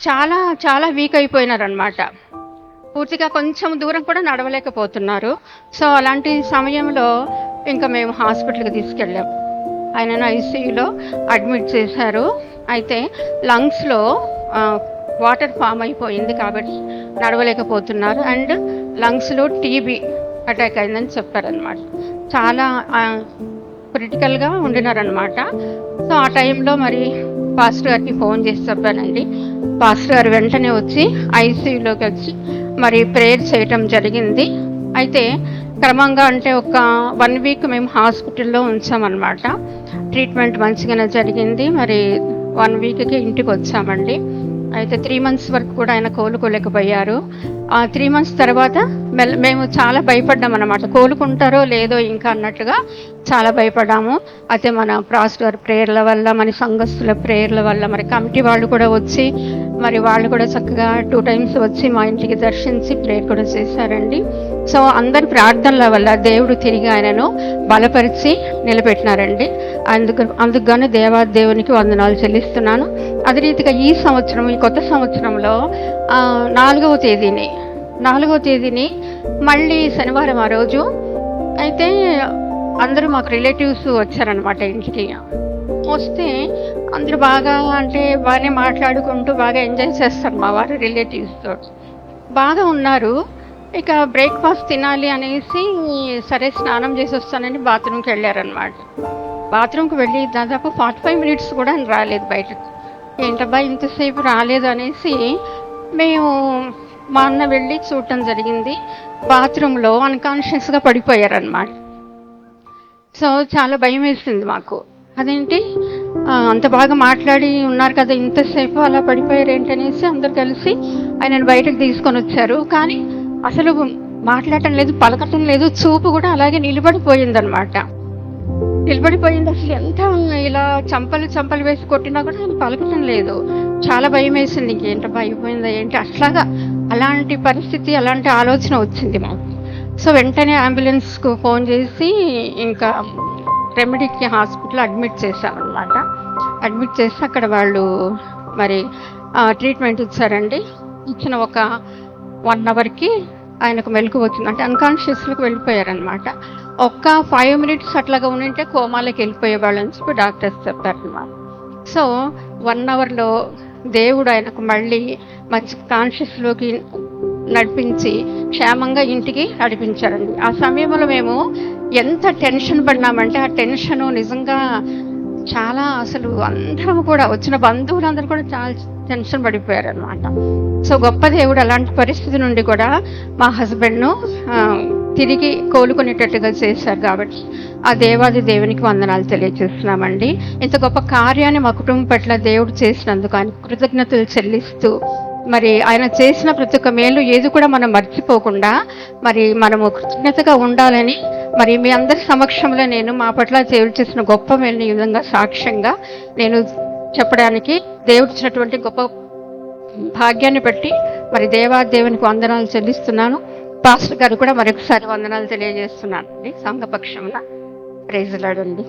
చాలా చాలా వీక్ అయిపోయినారనమాట. పూర్తిగా కొంచెం దూరం కూడా నడవలేకపోతున్నారు. సో అలాంటి సమయంలో ఇంకా మేము హాస్పిటల్కి తీసుకెళ్ళాం. ఆయనను ఐసీయూలో అడ్మిట్ చేశారు. అయితే లంగ్స్లో వాటర్ ఫామ్ అయిపోయింది కాబట్టి నడవలేకపోతున్నారు. అండ్ లంగ్స్లో టీబీ అటాక్ అయిందని చెప్పారనమాట. చాలా క్రిటికల్గా ఉండినారనమాట. సో ఆ టైంలో మరి పాస్టర్ గారికి ఫోన్ చేసి చెప్పానండి. పాస్టర్ గారు వెంటనే వచ్చి ఐసీయూలోకి వచ్చి మరి ప్రేయర్ చేయటం జరిగింది. అయితే క్రమంగా అంటే ఒక 1 వీక్ మేము హాస్పిటల్లో ఉంచామన్నమాట. ట్రీట్మెంట్ మంచిగానే జరిగింది. మరి 1 వీక్కి ఇంటికి వచ్చామండి. అయితే 3 మంత్స్ వరకు కూడా ఆయన కోలుకోలేకపోయారు. ఆ 3 మంత్స్ తర్వాత మేము చాలా భయపడ్డాం అన్నమాట. కోలుకుంటారో లేదో ఇంకా అన్నట్టుగా చాలా భయపడ్డాము. అయితే మన పాస్టర్ గారి ప్రేయర్ల వల్ల, మన సంఘస్థుల ప్రేయర్ల వల్ల, మరి కమిటీ వాళ్ళు కూడా వచ్చి మరి వాళ్ళు కూడా చక్కగా 2 టైమ్స్ వచ్చి మా ఇంటికి దర్శించి ప్రేయర్ కూడా చేశారండి. సో అందరి ప్రార్థనల వల్ల దేవుడు తిరిగి ఆయనను బలపరిచి నిలబెట్టినారండి. అందుకు గాను దేవునికి వందనాలు చెల్లిస్తున్నాను. అదే రీతిగా ఈ సంవత్సరం, ఈ కొత్త సంవత్సరంలో 4వ తేదీని మళ్ళీ శనివారం ఆ రోజు అయితే అందరూ మాకు రిలేటివ్స్ వచ్చారనమాట ఇంటికి. వస్తే అందరూ బాగా అంటే బాగానే మాట్లాడుకుంటూ బాగా ఎంజాయ్ చేస్తారు మా వారు రిలేటివ్స్తో. బాగా ఉన్నారు. ఇక బ్రేక్ఫాస్ట్ తినాలి అనేసి సరే స్నానం చేసి వస్తానని బాత్రూమ్కి వెళ్ళారనమాట. బాత్రూమ్కి వెళ్ళి దాదాపు 45 మినిట్స్ కూడా రాలేదు బయటకు. ఏంటబ్బా ఇంతసేపు రాలేదు అనేసి మేము మా అన్న వెళ్ళి చూడటం జరిగింది. బాత్రూంలో అన్కాన్షియస్గా పడిపోయారనమాట. సో చాలా భయం వేసింది మాకు. అదేంటి అంత బాగా మాట్లాడి ఉన్నారు కదా, ఇంతసేపు అలా పడిపోయారు ఏంటనేసి అందరు కలిసి ఆయనను బయటకు తీసుకొని వచ్చారు. కానీ అసలు మాట్లాడటం లేదు, పలకటం లేదు, చూపు కూడా అలాగే నిలబడిపోయిందనమాట. అసలు ఎంత ఇలా చంపలు వేసి కొట్టినా కూడా ఆయన పలకటం లేదు. చాలా భయం వేసింది. ఇంకేంటో అయిపోయిందా ఏంటి అట్లాగా అలాంటి పరిస్థితి, అలాంటి ఆలోచన వచ్చింది మాకు. సో వెంటనే అంబులెన్స్కు ఫోన్ చేసి ఇంకా రెమెడీకి హాస్పిటల్ అడ్మిట్ చేశామన్నమాట. అడ్మిట్ చేసి అక్కడ వాళ్ళు మరి ట్రీట్మెంట్ ఇచ్చారండి. ఇచ్చిన ఒక 1 అవర్కి ఆయనకు మెలకు వచ్చింది. అంటే అన్కాన్షియస్లోకి వెళ్ళిపోయారనమాట. ఒక్క 5 మినిట్స్ అట్లాగా ఉండింటే కోమాలోకి వెళ్ళిపోయేవాళ్ళని చెప్పి డాక్టర్స్ చెప్పారనమాట. సో 1 అవర్లో దేవుడు ఆయనకు మళ్ళీ మంచి కాన్షియస్లోకి నడిపించి క్షేమంగా ఇంటికి నడిపించారండి. ఆ సమయంలో మేము ఎంత టెన్షన్ పడినామంటే ఆ టెన్షను నిజంగా చాలా అసలు అందరం కూడా వచ్చిన బంధువులందరూ కూడా చాలా టెన్షన్ పడిపోయారనమాట. సో గొప్ప దేవుడు అలాంటి పరిస్థితి నుండి కూడా మా హస్బెండ్ను తిరిగి కోలుకునేటట్టుగా చేశారు. కాబట్టి ఆ దేవాది దేవునికి వందనాలు తెలియజేస్తున్నామండి. ఇంత గొప్ప కార్యాన్ని మా కుటుంబం పట్ల దేవుడు చేసినందుకు ఆయన కృతజ్ఞతలు చెల్లిస్తూ మరి ఆయన చేసిన ప్రతి ఒక్క మేలు ఏది కూడా మనం మర్చిపోకుండా మరి మనము కృతజ్ఞతగా ఉండాలని మరి మీ అందరి సమక్షంలో నేను మా పట్ల దేవుడు చేసిన గొప్ప మేలుని ఈ విధంగా సాక్ష్యంగా నేను చెప్పడానికి దేవుడు ఇచ్చినటువంటి గొప్ప భాగ్యాన్ని బట్టి మరి దేవునికి వందనాలు చెల్లిస్తున్నాను. పాస్టర్ గారు కూడా మరొకసారి వందనాలు తెలియజేస్తున్నాను అండి సంఘపక్షంలో. ప్రైజ్ లార్డ్ అండి.